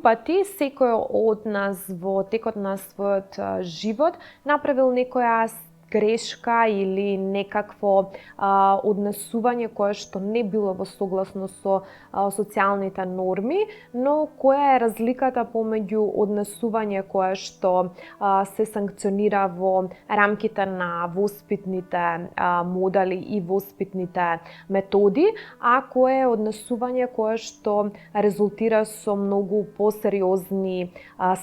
пати секој од нас во текот на својот живот направил некоја грешка или некакво однесување кое што не било во согласно со социјалните норми, но која е разликата помеѓу однесување кое што се санкционира во рамките на воспитните модели и воспитните методи, а кое е однесување кое што резултира со многу посериозни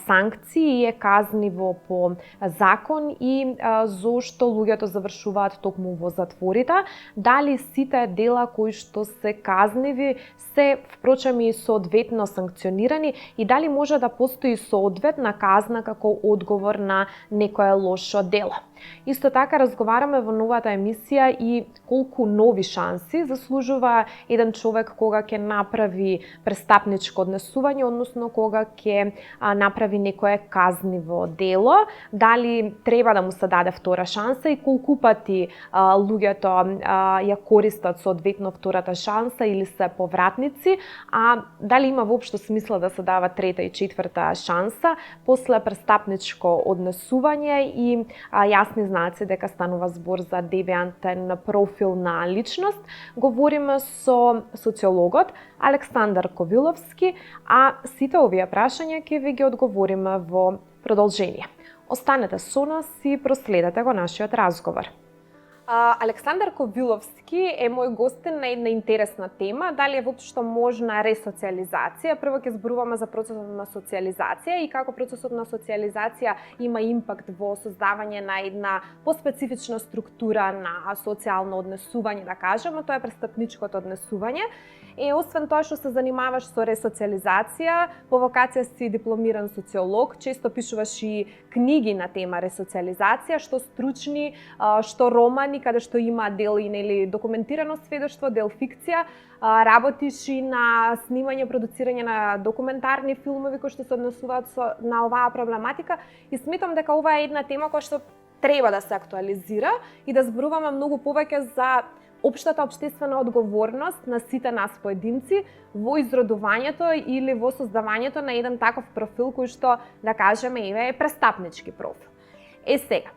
санкции и е казниво по закон и зошто луѓето завршуваат токму во затворите. Дали сите дела кои што се казниви се впрочем и соодветно санкционирани и дали може да постои соодветна казна како одговор на некое лошо дело. Исто така разговараме во новата емисија и колку нови шанси заслужува еден човек кога ќе направи престапничко однесување, односно кога ќе направи некое казниво дело, дали треба да му се даде втора шанса и колку пати луѓето ја користат соодветно втората шанса или се повратници, а дали има воопшто смисла да се дава трета и четврта шанса после престапничко однесување и јасни знаци дека станува збор за девијантен профил на личност. Говориме со социологот Александар Ковиловски, а сите овие прашања ќе ви ги одговориме во продолжение. Останете со нас и проследете го нашиот разговор. Александар Ковиловски е мој гостин на една интересна тема, дали е воопшто можна ресоциализација. Прво ќе зборуваме за процесот на социализација и како процесот на социализација има импакт во создавање на една поспецифична структура на социјално однесување, да кажеме, тоа е престапничкото однесување. Освен тоа што се занимаваш со ресоциализација, по вокација си дипломиран социолог, често пишуваш и книги на тема ресоциализација, што стручни, што романи, каде што има дел и нели документирано сведоштво, дел фикција, работиш и на снимање, продуцирање на документарни филмови кои што се однесуваат на оваа проблематика и сметам дека ова е една тема која што треба да се актуализира и да зборуваме многу повеќе за општата општествена одговорност на сите нас поединци во изродувањето или во создавањето на еден таков профил кој што, да кажеме, е престапнички профил. Сега,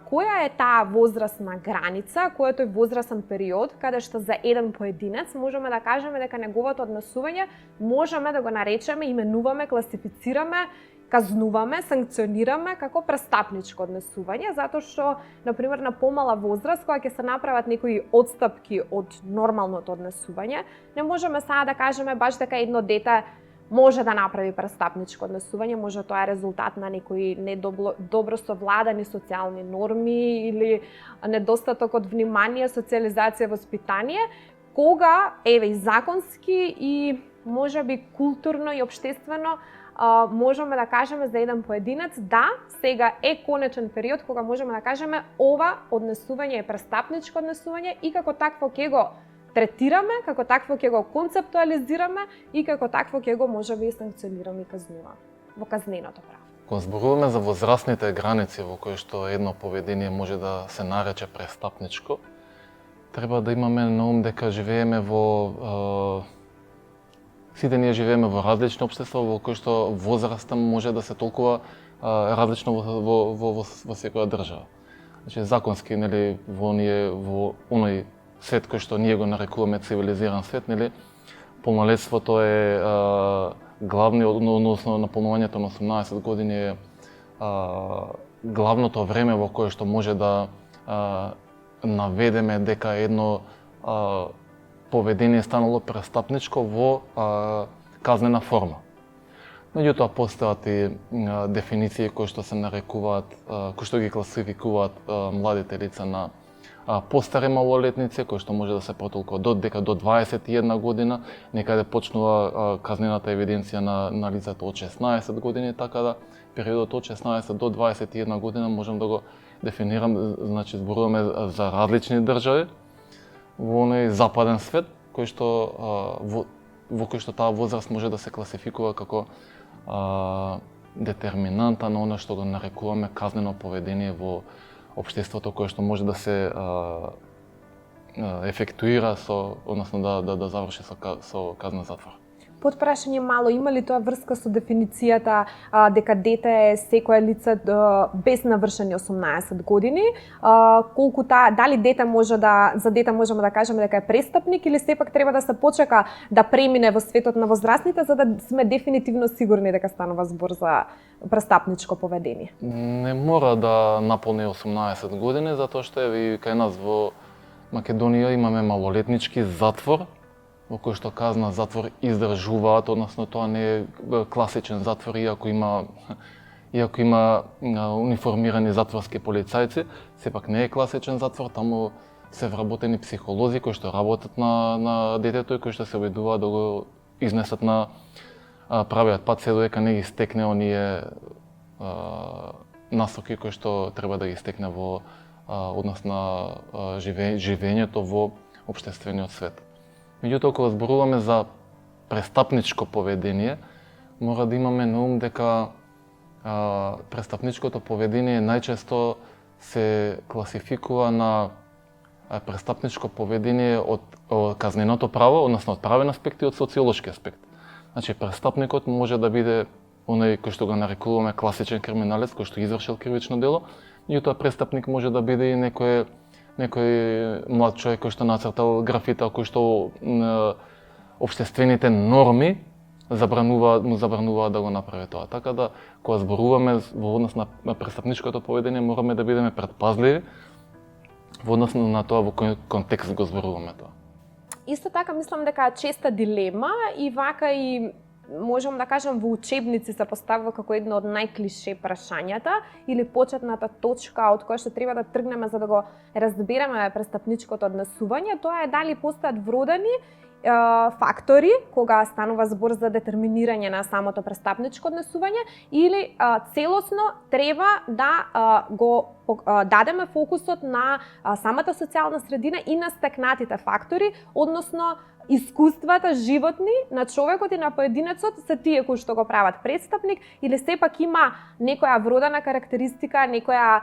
која е таа возрастна граница, кој е тој возрастен период каде што за еден поединец можеме да кажеме дека неговото однесување можеме да го наречеме, именуваме, класифицираме, казнуваме, санкционираме како престапничко однесување, затоа што, например, на помала возраст, кога ќе се направат некои отстапки од нормалното однесување, не можеме сега да кажеме баш дека едно дете може да направи престапничко однесување, може тоа е резултат на некои недобро совладани социјални норми или недостаток од внимание, социјализација, воспитание, кога еве и законски и можеби културно и општествено можеме да кажеме за еден поединец, да, сега е конечен период кога можеме да кажеме ова однесување е престапничко однесување и како такво ќе го третираме, како такво ќе го концептуализираме и како такво ќе го можеби и санкционираме и казнуваме во казненото право. Кога зборуваме за возрастните граници во кои што едно поведение може да се нарече престапничко, треба да имаме на ум дека живееме во сите ние живееме во различни општества во кои што возраста може да се толкува различно во секоја држава. Значи законски, нели, во оној свет кој што ние го нарекуваме цивилизиран свет, нели, полнолетството е главниот, односно наполнувањето на 18 години е главното време во кое што може да наведеме дека едно поведение станало престапничко во казнена форма. Меѓутоа постојат и дефиниции кои што се нарекуваат, кои што ги класификуваат младите лица на постари малолетници, кои што може да се протолкува дека до 21 година, некаде почнува казнената евиденција на лицето од 16 години, така да периодот од 16 до 21 година можам да го дефинирам, значи зборуваме за различни држави во оној западен свет, кој што во кој што таа возраст може да се класификува како детерминанта на оно што го нарекуваме казнено поведение во општеството, кое што може да се ефектуира односно да заврши со казна затвор. Подпрашање мало, има ли тоа врска со дефиницијата дека дете е секое лице без навршени 18 години? Колку дали за дете можеме да кажеме дека е престапник или сепак треба да се почека да премине во светот на возрастните за да сме дефинитивно сигурни дека станува збор за престапничко поведение? Не мора да наполни 18 години, затоа што и кај нас во Македонија имаме малолетнички затвор, во кој што казна затвор издржуваат, односно тоа не е класичен затвор, иако има униформирани затворски полицајци, сепак не е класичен затвор, таму се вработени психолози кои што работат на детето и кои што се обидуваат да го изнесат на правиот пат се додека не ги стекне оние насоки кои што треба да ги стекне во однос на живењето во општествениот свет. Меѓутоа, кога зборуваме за престапничко поведение, мора да имаме на ум дека престапничкото поведение најчесто се класификува на престапничко поведение од казненото право, односно од правен аспект и од социолошки аспект. Значи, престапникот може да биде оној кој што го нарекуваме класичен криминалец, кој што извршил кривично дело, меѓутоа престапник може да биде и некој млад човек кој што нацртал графита, кој што општествените норми му забрануваат да го направи тоа. Така да, кога зборуваме во однос на престапничкото поведение, мораме да бидеме предпазливи во однос на тоа во кој контекст го зборуваме тоа. Исто така мислам дека честа дилема и вака и можам да кажам во учебници се поставува како едно од најклише прашањата или почетната точка од која што треба да тргнеме за да го разбереме престапничкото однесување, тоа е дали постојат вродени фактори кога станува збор за детерминирање на самото престапничко однесување или целосно треба да го дадеме фокусот на самата социјална средина и на стекнатите фактори, односно искуствата животни на човекот и на поединецот се тие кои што го прават престапник или сепак има некоја вродена карактеристика, некоја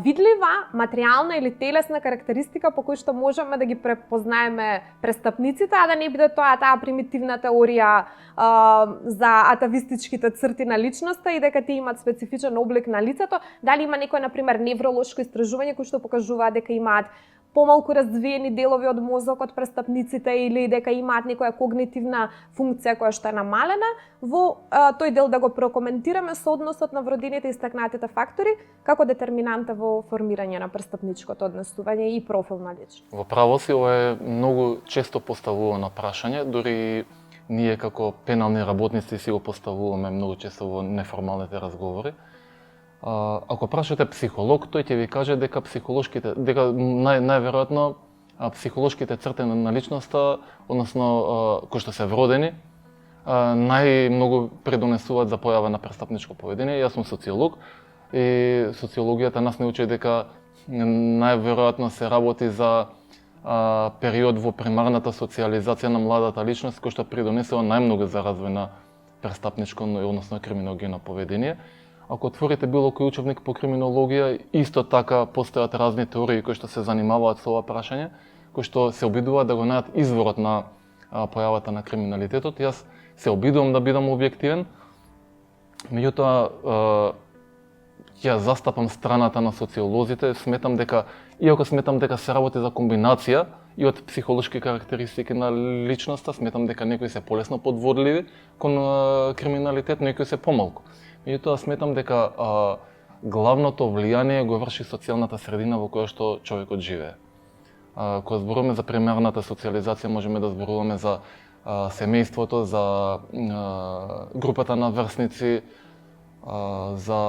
видлива материјална или телесна карактеристика по кој што можеме да ги препознаеме престапниците, а да не биде таа примитивна теорија за атавистичките црти на личноста и дека тие имаат специфичен облик на лицето, дали има некој например невролошко истражување кој што покажува дека имаат помалку развиени делови од мозокот престапниците или дека имаат некоја когнитивна функција која што е намалена, во тој дел да го прокоментираме со односот на вродените и стакнатите фактори како детерминанта во формирање на престапничкото однесување и профил на личност. Во право си ова е многу често поставувано прашање, дури ние како пенални работници си го поставуваме многу често во неформалните разговори. Ако прашате психолог, тој ќе ви каже дека најверојатно психолошките црти на личноста, односно кои што се вродени, најмногу предонесуваат за појава на престапничко поведение. Јас сум социолог и социологијата нас не учи дека најверојатно се работи за период во примарната социјализација на младата личност кој што придонесува најмногу за развој на престапничко, односно криминогено поведение. Ако отворите било кој учебник по криминологија, исто така постојат разни теории кои што се занимаваат со ова прашање, кои што се обидуваат да го најдат изворот на појавата на криминалитетот. Јас се обидувам да бидам објективен, меѓутоа ја застапам страната на социолозите, иако сметам дека се работи за комбинација и од психолошки карактеристики на личноста, сметам дека некои се полесно подводливи кон криминалитет, некои се помалку. Меѓутоа сметам дека главното влијание го врши социјалната средина во која што човекот живее. Кога зборуваме за примерната социјализација, можеме да зборуваме за семејството, за групата на врсници, за...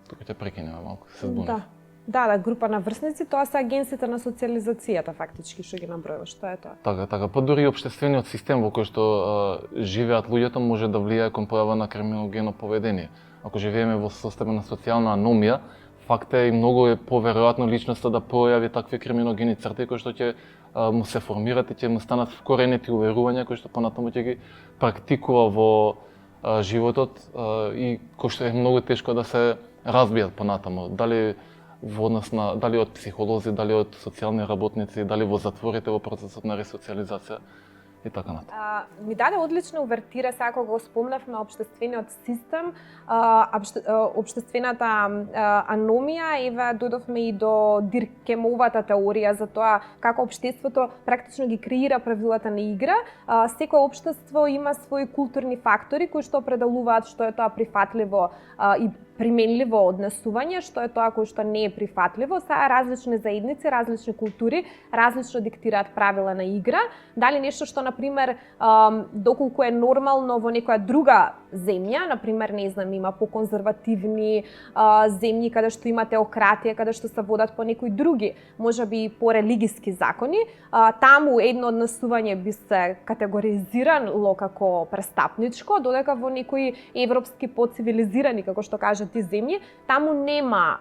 Тука ќе прекинеме малку, се збунев. Да, група на врсници, тоа се агенциите на социјализацијата фактички што ги набројува, што е тоа? Така, па дури и општествениот систем во кој што живеат луѓето може да влијае кон појава на криминогено поведение. Ако живееме во состојба на социјална аномија, факт е и многу е поверојатно личноста да појави такви криминогени црти кои што ќе му се формират и ќе му станат вкоренети уверувања кои што понатаму ќе ги практикува во животот и кои што е многу тешко да се разбијат понатаму. Дали од психолози, дали од социјални работници, дали во затворите во процесот на ресоцијализација. и така натаму. Ми даде одлична увертира сега кога го спомнавме општествениот систем, општествената аномија, еве дојдовме и до Диркемовата теорија за тоа како општеството практично ги креира правилата на игра. Секое општество има своји културни фактори кои што определуваат што е тоа прифатливо и применливо однесување, што е тоа кој што не е прифатливо. Сега различни заедници, различни култури, различно диктираат правила на игра. Дали нешто што, например, доколку е нормално во некоја друга земја, например, не знам, има поконзервативни земји каде што има теократија, каде што се водат по некои други, можеби по религиски закони, таму едно однесување би се категоризирало како престапничко, додека во некои европски поцивилизирани, како што кажат ти земји, таму нема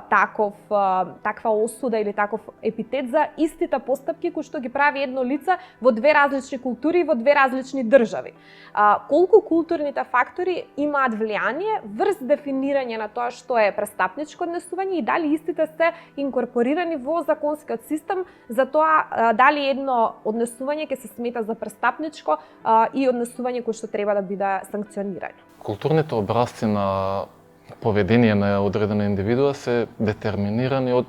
таква осуда или таков епитет за истите постапки кои што ги прави едно лице во две различни култури и во две различни држави. Колку културните фактори имаат влијание врз дефинирање на тоа што е престапничко однесување и дали истите се инкорпорирани во законскиот систем за тоа дали едно однесување ќе се смета за престапничко и однесување кое што треба да биде санкционирано. Културните образци на поведение на одредена индивидуа се детерминирани од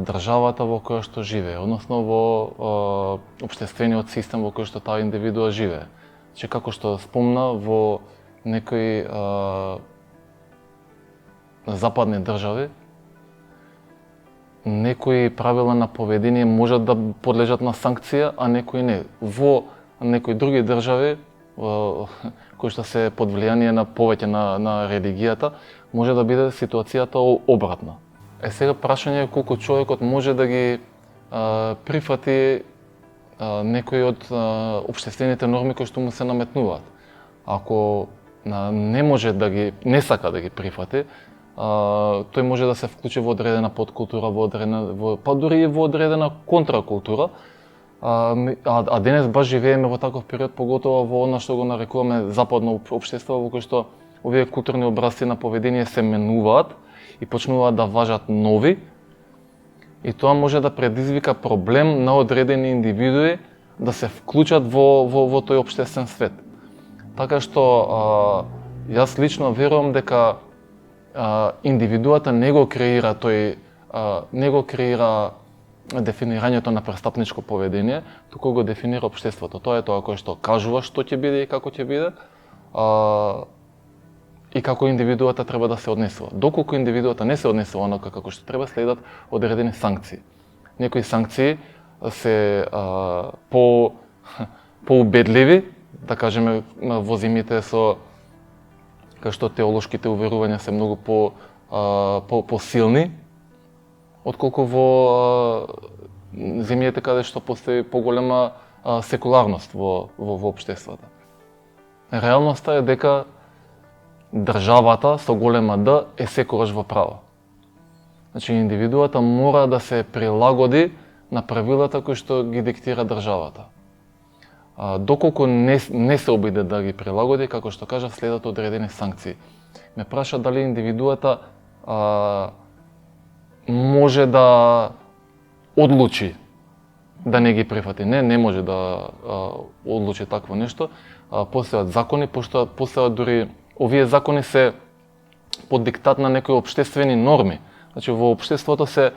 државата во која што живее, односно во општествениот систем во кој што таа индивидуа живее. Че како што спомна, во некои западни држави некои правила на поведение можат да подлежат на санкција, а некои не. Во некои други држави кои што се под влијание на повеќе на религијата, може да биде ситуацијата обратна. Сега прашање е колку човекот може да ги прифати некои од општествените норми кои што му се наметнуваат. Ако не сака да ги прифати, тој може да се вклучи во одредена подкултура, па дури и во одредена контракултура. А денес баш живееме во таков период, поготово во она што го нарекуваме западно општество, во кој што овие културни образци на поведение се менуваат и почнуваат да важат нови. И тоа може да предизвика проблем на одредени индивидуи да се вклучат во тој општествен свет. Така што јас лично верувам дека индивидуата не го креира дефинирањето на престапничко поведение, туку го дефинира општеството. Тоа е тоа кое што кажува што ќе биде и како ќе биде, и како индивидуата треба да се однесува. Доколку индивидуата не се однесува онака како што треба, следат одредени санкции. Некои санкции се поубедливи, да кажеме во земјите со кај што теолошките уверувања се многу посилни, отколку во земјите каде што постои поголема секуларност во општеството. Реалноста е дека државата со голема Д е секогаш во право. Значи индивидуата мора да се прилагоди на правилата кои што ги диктира државата. Доколку не се обиде да ги прилагоди, како што кажа, следат одредени санкции. Ме праша дали индивидуата може да одлучи да не ги прифати. Не може да одлучи такво нешто. Постојат закони, постојат дури овие закони се под диктат на некои општествени норми. Значи во општеството се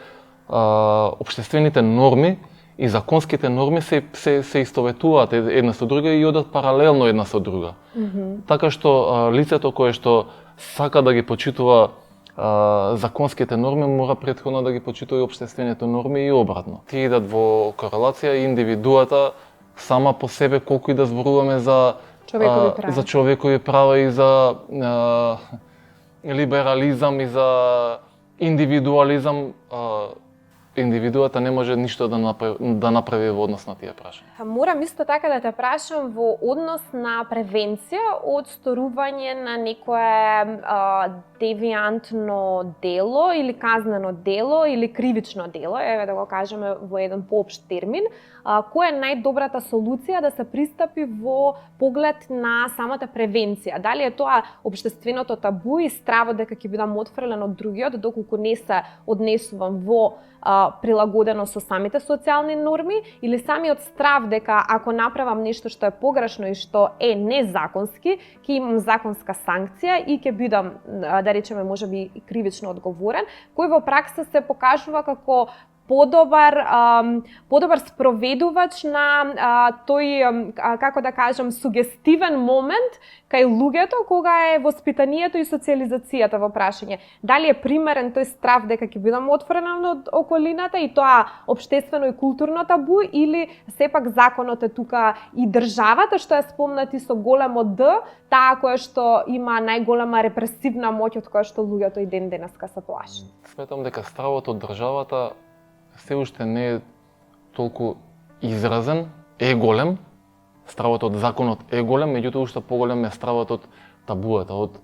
општествените норми и законските норми се истоветуваат една со друга и одат паралелно една со друга. Така што лицето кое што сака да ги почитува законските норми, мора претходно да ги почитува и општествените норми и обратно. Тие идат во корелација и индивидуата сама по себе, колку и да зборуваме за човекови права и за либерализам и за индивидуализам, индивидуата не може ништо да направи во однос на тие прашања. Морам исто така да те прашам во однос на превенција од сторување на некое девијантно дело или казнено дело или кривично дело, еве да го кажеме во еден поопшт термин, која е најдобрата солуција да се пристапи во поглед на самата превенција? Дали е тоа општественото табу и стравот дека ќе бидам отфрлен од другиот, доколку не се однесувам во прилагодено со самите социјални норми, или самиот страв дека ако направам нешто што е погрешно и што е незаконски, ќе имам законска санкција и ќе бидам, да речеме, можеби и кривично одговорен, кој во пракса се покажува како подобар спроведувач на тој, како да кажам, сугестивен момент кај луѓето кога е воспитанието и социјализацијата во прашање. Дали е примерен тој страв дека ќе бидам отворена од околината и тоа општествено и културно табу, или сепак законот е тука и државата што е спомнати со големо Д, таа која што има најголема репресивна моќ од која што луѓето и ден денеска се плашат. Сметам дека стравот од државата се уште не е толку изразен, е голем, стравот од законот е голем, меѓутоа уште поголем е стравот од табуата, од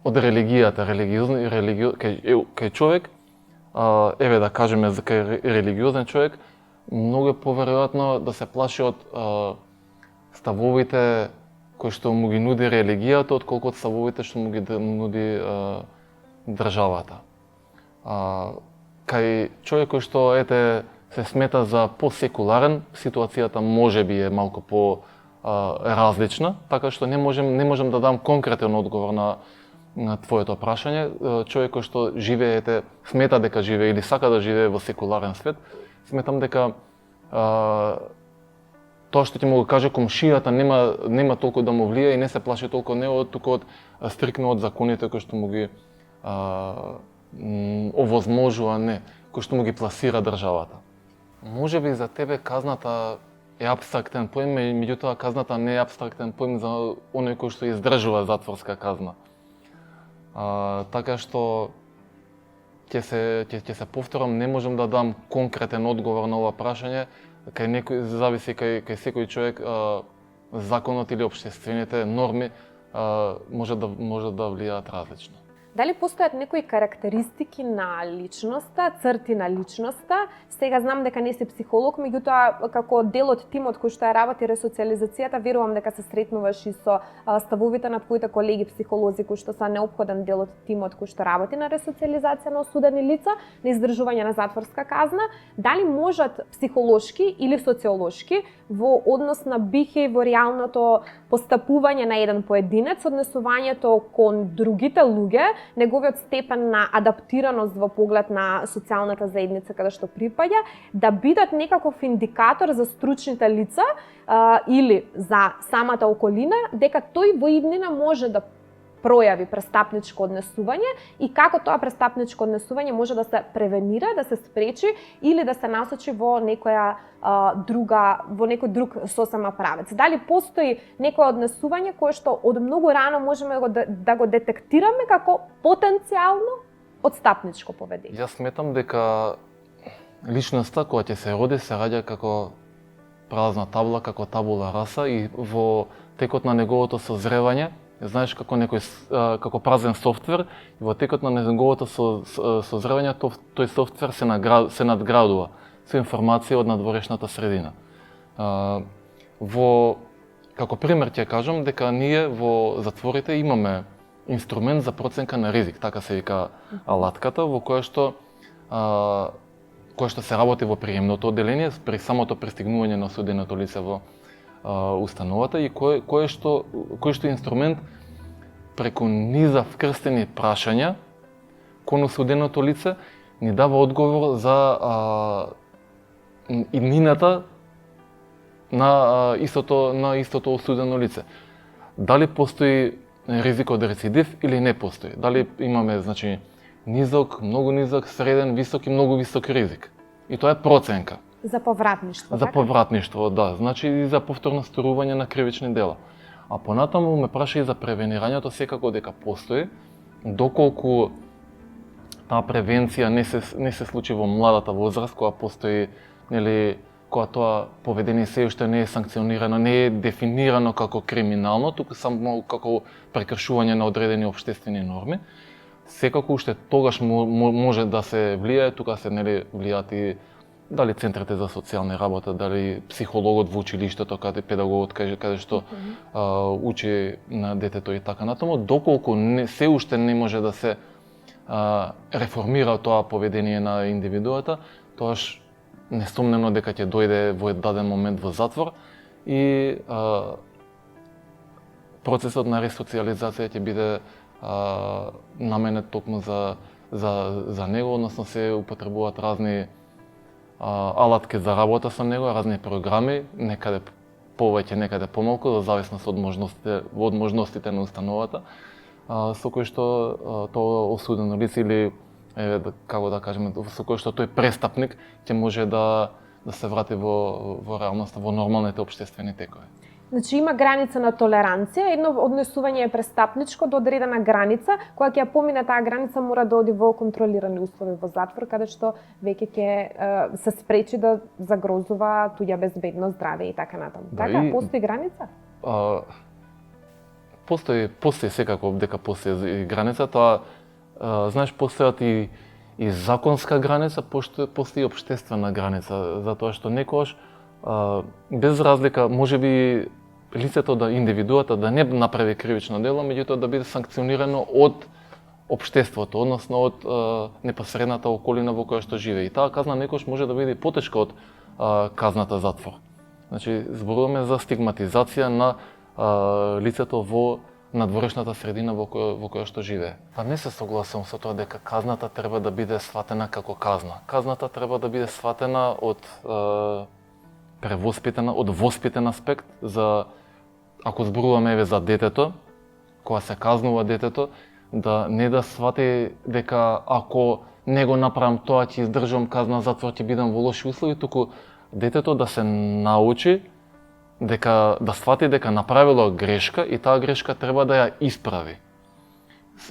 религијата, кај човек, еве да кажеме за кај религиозен човек, многу е поверојатно да се плаши од ставовите кои што му ги нуди религијата, отколку од ставовите што му ги нуди државата. Кај човек кој што се смета за посекуларен, ситуацијата можеби е малку различна, така што не можам да дам конкретен одговор на твоето прашање. Човек кој што смета дека живее или сака да живее во секуларен свет, сметам дека тоа што ќе му го каже комшијата нема толку да му влие и не се плаши толку туку од стрикно од законите кои што му ги овозможува, кој што му ги пласира државата. Можеби за тебе казната е апстрактен поим, меѓутоа казната не е апстрактен поим за оној кој што издржува затворска казна. Така што ќе се повторам, не можам да дам конкретен одговор на ова прашање, зависи кај секој човек законот или општествените норми може да влијаат различно. Дали постојат некои карактеристики на личноста, црти на личноста? Сега знам дека не си психолог, меѓутоа како дел од тимот кој што ја работи ресоцијализацијата, верувам дека се сретнуваш и со ставовите на твоите колеги психолози кои што се неопходен дел од тимот кој што работи на ресоцијализација на осудени лица, на издржување на затворска казна. Дали можат психолошки или социолошки во однос на бихејворијалното постапување на еден поединец, однесувањето кон другите луѓе, неговиот степен на адаптираност во поглед на социјалната заедница каде што припаѓа, да бидат некаков индикатор за стручните лица или за самата околина, дека тој во иднина може да пројави престапничко однесување и како тоа престапничко однесување може да се превенира, да се спречи или да се насочи во некој друг сосема правец. Дали постои некое однесување кое што од многу рано можеме да го детектираме како потенцијално одстапничко поведение? Јас сметам дека личноста која ќе се роди се раѓа како празна табла, како табула раса, и во текот на неговото созревање, знаеш како празен софтвер, и во текот на неговото созревање тој софтвер се надградува со информација од надворешната средина. Како пример ќе кажам дека ние во затворите имаме инструмент за проценка на ризик, така се вика алатката, во која што се работи во приемното одделение при самото пристигнување на осуденото лице во установата, и кој што инструмент преку низа вкрстени прашања кон осуденото лице ни дава одговор за иднината на истото осудено лице. Дали постои ризик од рецидив или не постои? Дали имаме низок, многу низок, среден, висок и многу висок ризик? И тоа е проценка. За повратништво, За повратништво, да. И за повторно сторување на кривични дела. А понатаму ме праша и за превенирањето, секако дека постои, доколку таа превенција не се случи во младата возраст, кога постои, кога тоа поведение се уште не е санкционирано, не е дефинирано како криминално, туку само како прекршување на одредени општествени норми, секако уште тогаш може да се влијае, тука се влијаат и дали центрите за социјална работа, дали психологот во училиштето, педагогот каде што учи на детето и така натаму, доколку се уште не може да се реформира тоа поведение на индивидуата, тоаш несомнено дека ќе дојде во даден момент во затвор и процесот на ресоциализација ќе биде наменет токму за него, односно се употребуваат разни алатки за работа со него, разни програми, некаде повеќе, некаде помалку, за зависност од можностите на установата, со кој што тоа осудено лице или како да кажеме, со кој што тој престапник ќе може да се врати во реалноста, во нормалните општествени текови. Значи има граница на толеранција, едно однесување е престапничко до одредена граница, кога ќе ја помине таа граница мора да оди во контролирани услови во затвор, каде што веќе ќе се спречи да загрозува туѓа безбедност, здраве и така натаму. Така, постои граница? Постои секако дека постои и граница, тоа знаеш, постојат и законска граница, постои и општествена граница, затоа што некогаш без разлика можеби лицето индивидуата да не направи кривично дело, меѓутоа да биде санкционирано од општеството, односно од непосредната околина во која што живее. И таа казна некогаш може да биде потешка од казната затвор. Значи, зборуваме за стигматизација на лицето во надворешната средина во која што живее. Па не се согласувам со тоа дека казната треба да биде сватена како казна. Казната треба да биде сватена од од воспитен аспект, за ако зборуваме еве за детето, кога се казнува детето, да не да свати дека ако не го направам тоа ќе издржувам казна затвор, ќе бидам во лоши услови, туку детето да се научи да свати дека направило грешка и таа грешка треба да ја исправи.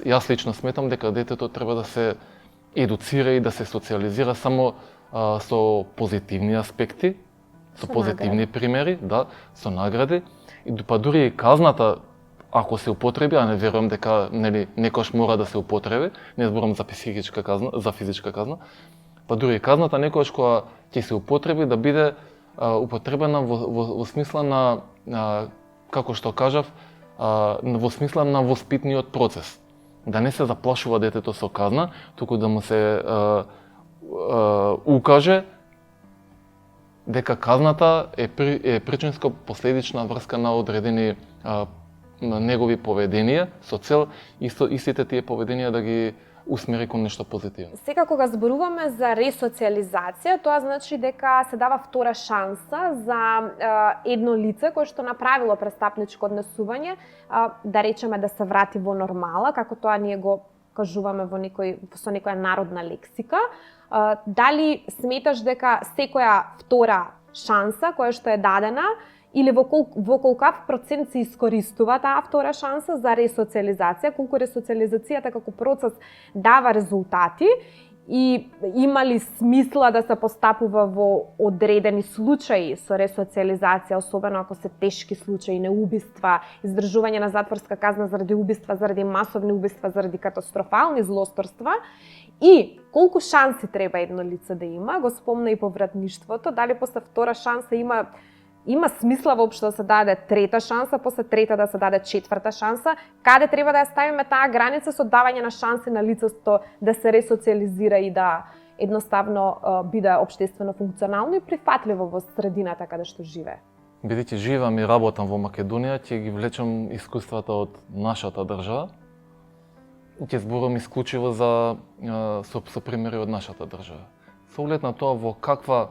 Јас лично сметам дека детето треба да се едуцира и да се социализира само со позитивни аспекти, со позитивни примери, да, со награди, и па дури и казната, ако се употреби, а не верувам дека некош мора да се употреби, не зборам за психичка казна, за физичка казна, па дури и казната некош кога ќе се употреби да биде употребена во смисла на, како што кажав, во смисла на воспитниот процес. Да не се заплашува детето со казна, туку да му се укаже дека казната е причинско последична врска на одредени негови поведенија, со цел истите тие поведенија да ги усмери кон нешто позитивно. Сега кога зборуваме за ресоциализација, тоа значи дека се дава втора шанса за едно лице кое што направило престапничко однесување, да речеме да се врати во нормала, како тоа ние го кажуваме со некоја народна лексика. Дали сметаш дека секоја втора шанса која што е дадена или во колкав процент се искористува таа втора шанса за ресоциализација, колку ресоциализацијата како процес дава резултати и има ли смисла да се постапува во одредени случаи со ресоциализација, особено ако се тешки случаи, неубиства, издржување на затворска казна заради убиства, заради масовни убиства, заради катастрофални злосторства, и колку шанси треба едно лице да има, го спомна и повратништвото, дали после втора шанса има смисла воопшто да се даде трета шанса, после трета да се даде четврта шанса, каде треба да ја ставиме таа граница со давање на шанси на лицето да се ресоциализира и да едноставно биде општествено функционално и прифатливо во средината каде што живее. Бидејќи живеам и работам во Македонија, ќе ги влечам искуствата од нашата држава. Ќе зборувам исклучиво со примери од нашата држава. Со оглед на тоа во каква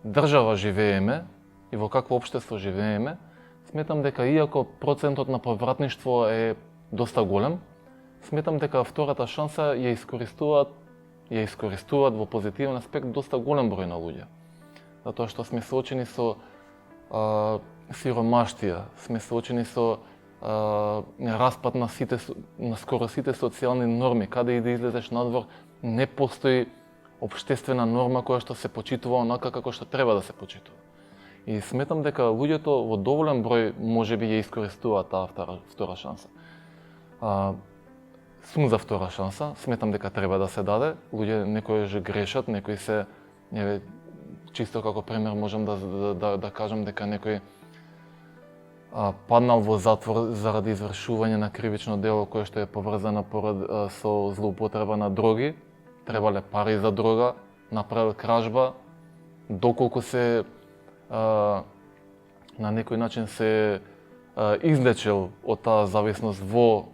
држава живееме и во какво општество живееме, сметам дека иако процентот на повратништво е доста голем, сметам дека втората шанса ја искористуваат во позитивен аспект доста голем број на луѓе. Затоа што сме соочени со сиромаштија, сме соочени со распад на скоро сите социјални норми, каде и да излезеш надвор, не постои општествена норма која што се почитува онака како што треба да се почитува. И сметам дека луѓето во доволен број можеби ја искористуваат таа втора шанса. Сум за втора шанса, сметам дека треба да се даде. Луѓе некои грешат, некои се чисто како пример можам да кажам дека некој паднал во затвор заради извршување на кривично дело кое што е поврзано со злоупотреба на дроги, требале пари за дрога, направил кражба, доколку се на некој начин се излечил од таа зависност во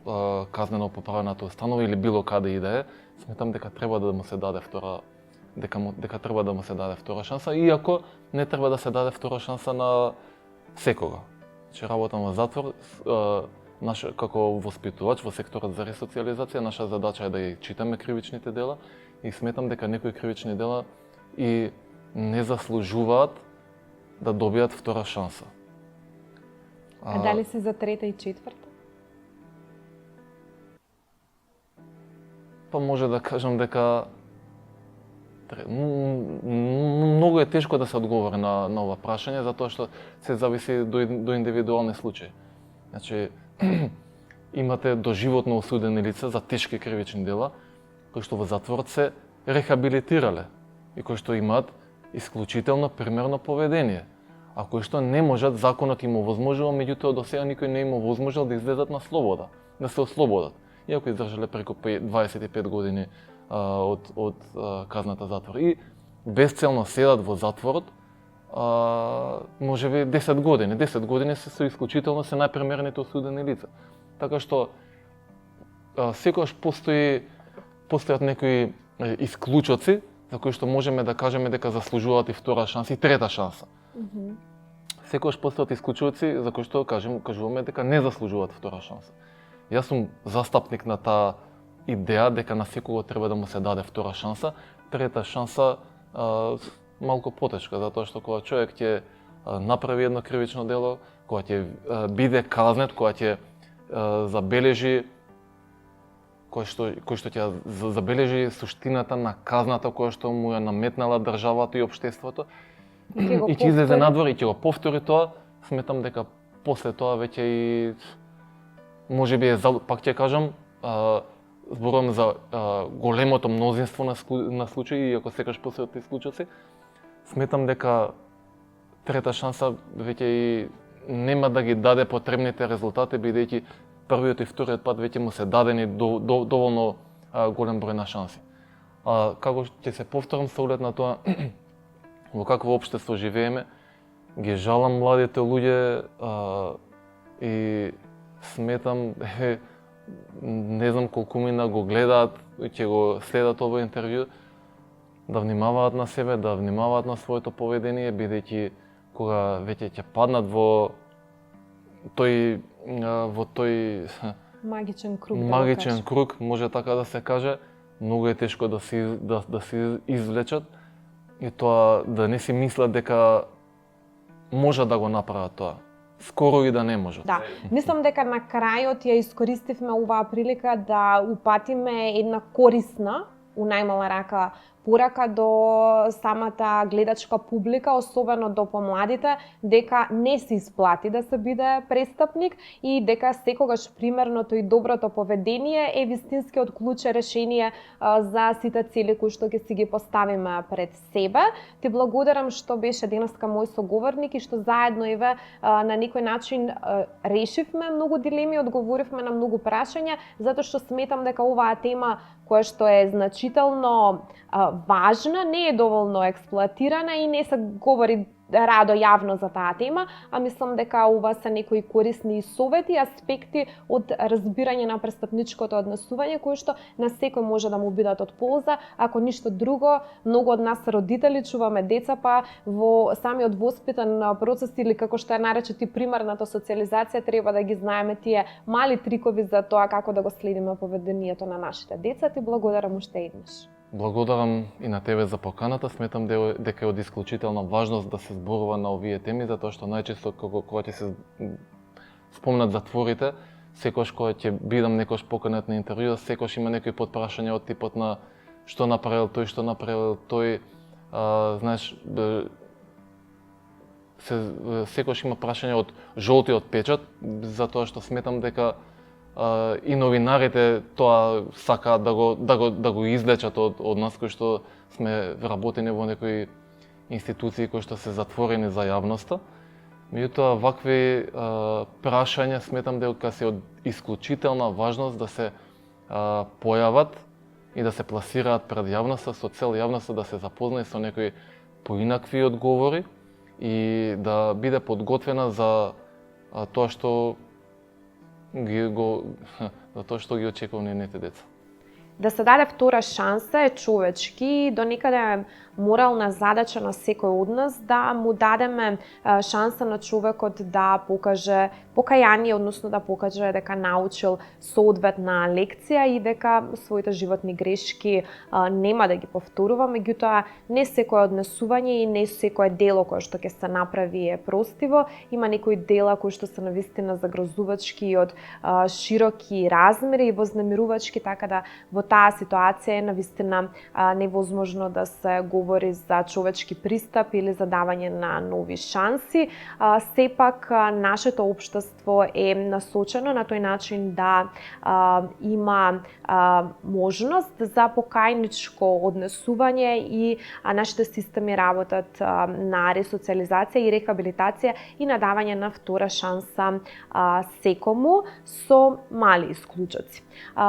казнено-поправената установа или било каде и да е, сметам дека треба да му се даде дека треба да му се даде втора шанса, иако не треба да се даде втора шанса на секога. Че работам во затвор, како воспитувач во секторот за ресоциализација, наша задача е да ги читаме кривичните дела и сметам дека некои кривични дела и не заслужуваат да добијат втора шанса. А дали си за трета и четврта? Па може да кажам дека многу е тешко да се одговори на ова прашање, затоа што се зависи до индивидуални случаи. Значи, имате доживотно осудени лица за тешки кривични дела, кои што во затворот се рехабилитирале и кои што имаат исклучително примерно поведение, а кои што не можат, законот им овозможува, меѓутоа до сега никој не им овозможил да излезат на слобода, да се ослободат, иако издржале преку 25 години од казната затвор. И безцелно седат во затворот, можеби 10 години. 10 години се исклучително се најпремерените осудени лица. Така што секогаш постојат некои исклучоци за кои што можеме да кажеме дека заслужуваат и втора шанса и трета шанса. Секогаш постојат исклучоци за кои што кажуваме дека не заслужуваат втора шанса. Јас сум застапник на таа идеја дека на секого треба да му се даде втора шанса. Трета шанса малку потешка, затоа што кога човек ќе направи едно кривично дело, кога ќе биде казнет, кога ќе забележи кој што ќе забележи суштината на казната која што му ја наметнала државата и општеството, и ќе излезе надвор и ќе го повтори тоа, сметам дека после тоа веќе и можеби пак ќе кажам, зборувам за големото мнозинство на случаи, иако секогаш постојат исклучоци, сметам дека трета шанса веќе и нема да ги даде потребните резултати, бидејќи првиот и вториот пат веќе му се дадени доволно голем број на шанси. Како ќе се повторам со оглед на тоа во какво општество живееме, ги жалам младите луѓе и сметам, не знам колку мина го гледаат и ќе го следат овој интервју, да внимаваат на себе, да внимаваат на своето поведение, бидејќи кога веќе ќе паднат во тој магичен круг, може така да се каже, многу е тешко да се извлечат и тоа да не си мислат дека можат да го направат тоа. Скоро и да не можат. Да, мислам дека на крајот ја искористивме оваа прилика да упатиме една корисна, у најмала рака, порака до самата гледачка публика, особено до помладите, дека не се исплати да се биде престапник и дека секогаш примерното и доброто поведение е вистинскиот клуч и решение за сите цели кои што ќе си ги поставиме пред себе. Ти благодарам што беше денеска мој соговорник и што заедно еве на некој начин решивме многу дилеми, одговоривме на многу прашања, затоа што сметам дека оваа тема која што е значително важна, не е доволно експлоатирана и не се говори радо јавно за таа тема, а мислам дека ова се некои корисни совети, аспекти од разбирање на престапничкото однесување кои што на секој може да му бидат од полза. Ако ништо друго, многу од нас родители чуваме деца, па во самиот воспитан процес или како што е наречети примарната социализација, треба да ги знаеме тие мали трикови за тоа како да го следиме поведението на нашите деца. Ти благодарам уште еднаш. Благодарам и на тебе за поканата. Сметам дека е од исклучителна важност да се зборува на овие теми, затоа што најчесто кога ќе се спомнат затворите, секогаш кога ќе бидам некош поканет на интервју, секогаш има некои подпрашања од типот на што направил тој, што направил тој, знаеш, секогаш има прашање од жолтиот печат, затоа што сметам дека и новинарите тоа сакаат да го излечат од нас кои што сме работени во некои институции кои што се затворени за јавноста. Меѓутоа вакви прашања сметам дека се од исклучителна важност да се појават и да се пласираат пред јавноста со цел јавноста да се запознае со некои поинакви одговори и да биде подготвена за тоа што ги очекува нивните деца. Да се даде втора шанса е човечки, до некаде морална задача на секој од нас да му дадеме шанса на човекот да покаже покаяние, односно да покаже дека научил соодветна лекција и дека своите животни грешки нема да ги повторува, меѓутоа не секое однесување и не секое дело кое што ќе се направи е простиво. Има некои дела кои што се навистина загрозувачки и од широки размери и вознемирувачки, така да во таа ситуација е навистина невозможно да се говори за човечки пристап или за давање на нови шанси. Сепак нашето општество е насочено на тој начин да има можност за покајничко однесување и нашите системи работат на ресоциализација и рехабилитација и на давање на втора шанса секому со мали исклучоци.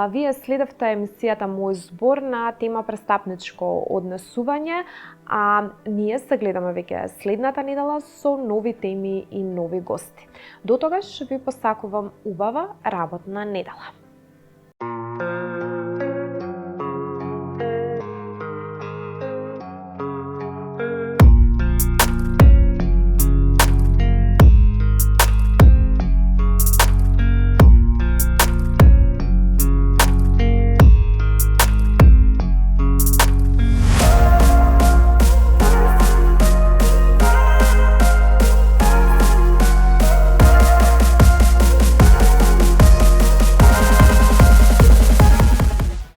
Вие следевте емисијата Мој збор на тема престапничко однесување, а ние се гледаме веќе следната недела со нови теми и нови гости. До тогаш ви посакувам убава работна недела.